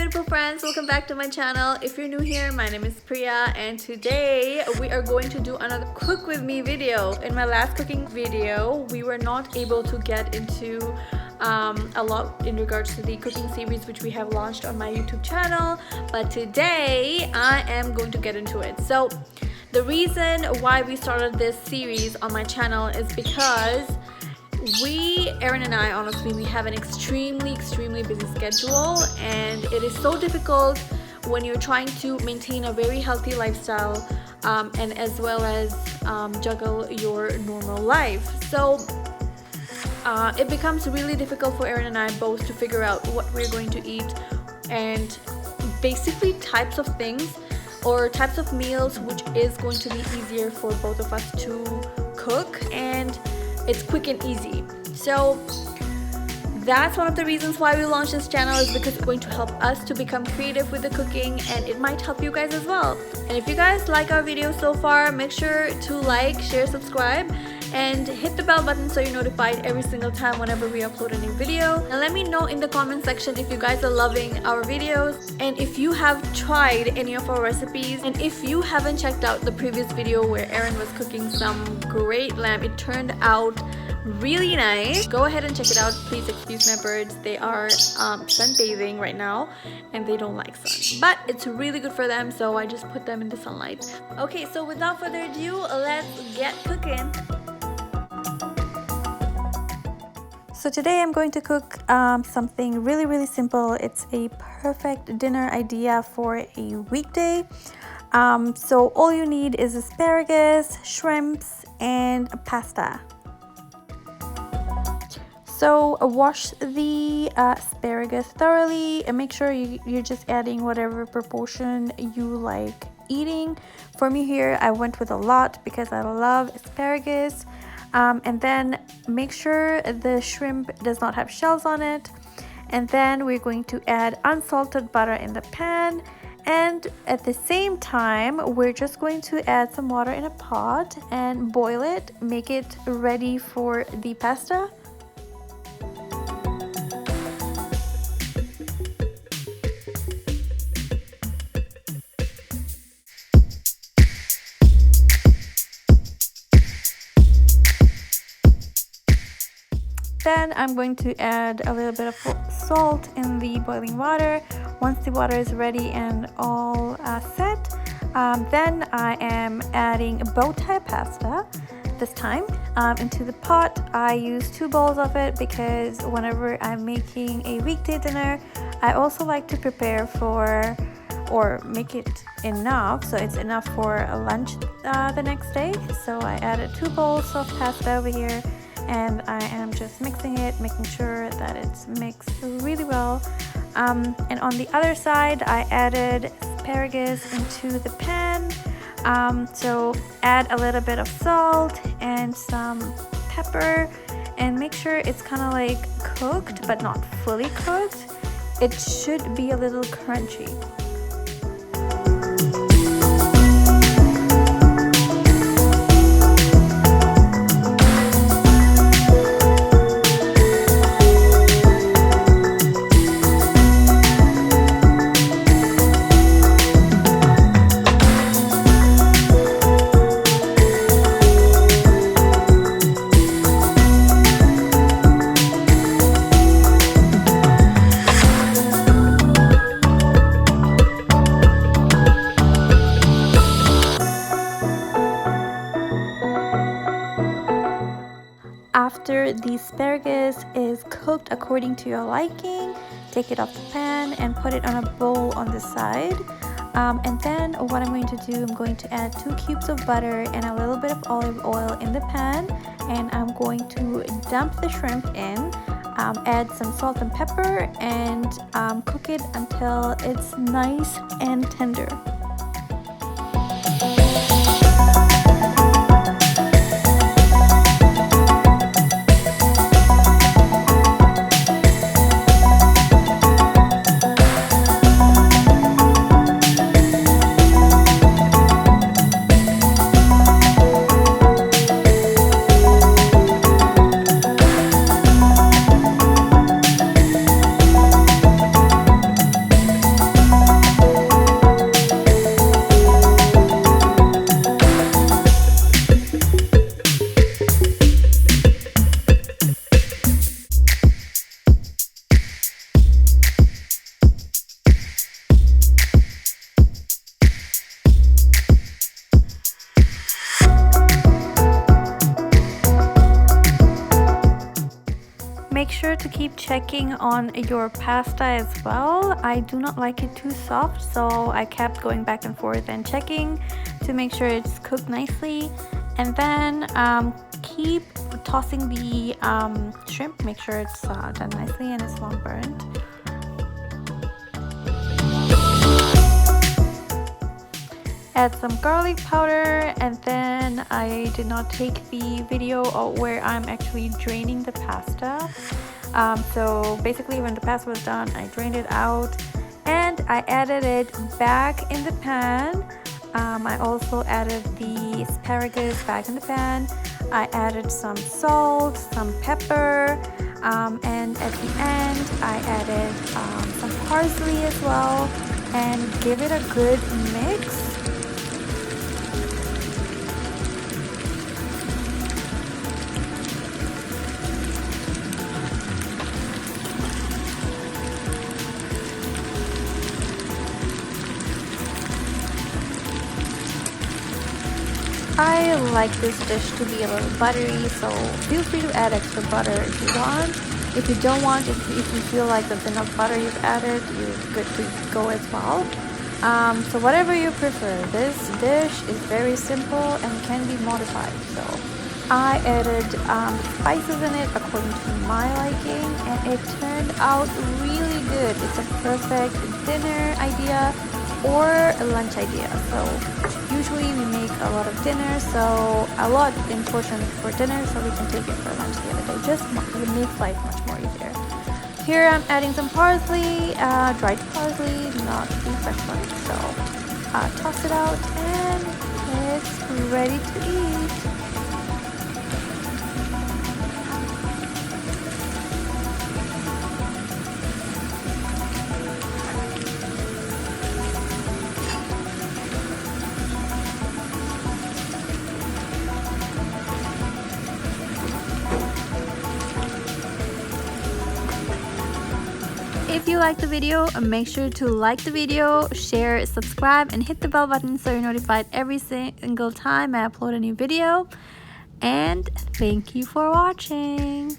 beautiful friends, welcome back to my channel. If you're new here, my name is Priya and today we are going to do another cook with me video. In my last cooking video, we were not able to get into a lot in regards to the cooking series which we have launched on my YouTube channel, but today I am going to get into it. So the reason why we started this series on my channel is because Erin and I, honestly, we have an extremely busy schedule, and it is so difficult when you're trying to maintain a very healthy lifestyle and as well as juggle your normal life. So it becomes really difficult for Erin and I both to figure out what we're going to eat and basically types of things or types of meals which is going to be easier for both of us to cook, and it's quick and easy. So that's one of the reasons why we launched this channel, is because it's going to help us to become creative with the cooking, and it might help you guys as well. And if you guys like our videos so far, make sure to like, share, subscribe, and hit the bell button so you're notified every single time whenever we upload a new video. And let me know in the comment section if you guys are loving our videos, and if you have tried any of our recipes, and if you haven't checked out the previous video where Erin was cooking some great lamb. It turned out really nice. Go ahead and check it out. Please excuse my birds, they are sunbathing right now and they don't like sun, but it's really good for them, so I just put them in the sunlight. Okay, so without further ado, let's get cooking. So today I'm going to cook something really simple. It's a perfect dinner idea for a weekday. So all you need is asparagus, shrimps, and pasta. So wash the asparagus thoroughly and make sure you're just adding whatever proportion you like eating. For me here, I went with a lot because I love asparagus. And then make sure the shrimp does not have shells on it. And then we're going to add unsalted butter in the pan. And at the same time, we're just going to add some water in a pot and boil it, make it ready for the pasta. Then I'm going to add a little bit of salt in the boiling water. Once the water is ready and all set, then I am adding bow tie pasta this time into the pot. I use 2 bowls of it because whenever I'm making a weekday dinner, I also like to prepare for or make it enough so it's enough for a lunch the next day. So I added 2 bowls of pasta over here, and I am just mixing it, making sure that it's mixed really well. And on the other side, I added asparagus into the pan. So add a little bit of salt and some pepper, and make sure it's kind of like cooked but not fully cooked. It should be a little crunchy. After the asparagus is cooked according to your liking, take it off the pan and put it on a bowl on the side. And then what I'm going to do, I'm going to add 2 cubes of butter and a little bit of olive oil in the pan, and I'm going to dump the shrimp in, add some salt and pepper, and cook it until it's nice and tender. make sure to keep checking on your pasta as well. I do not like it too soft, so I kept going back and forth and checking to make sure it's cooked nicely. And then keep tossing the shrimp, make sure it's done nicely and it's not burnt. Add some garlic powder, and then I did not take the video of where I'm actually draining the pasta. So basically when the pasta was done, I drained it out and I added it back in the pan. I also added the asparagus back in the pan. I added some salt, some pepper, and at the end I added some parsley as well, and give it a good mix. I like this dish to be a little buttery, so feel free to add extra butter if you want. If you don't want, if you feel like there's enough butter you've added, you're good to go as well. So whatever you prefer. This dish is very simple and can be modified. So I added spices in it according to my liking, and it turned out really good. It's a perfect dinner idea or a lunch idea. So usually we make a lot of dinner, so a lot in portion for dinner, so we can take it for lunch the other day. Just it makes life much more easier. Here I'm adding some parsley, dried parsley, not the fresh one. So toss it out and it's ready to eat. If you like the video, make sure to like the video, share, subscribe, and hit the bell button so you're notified every single time I upload a new video. And thank you for watching.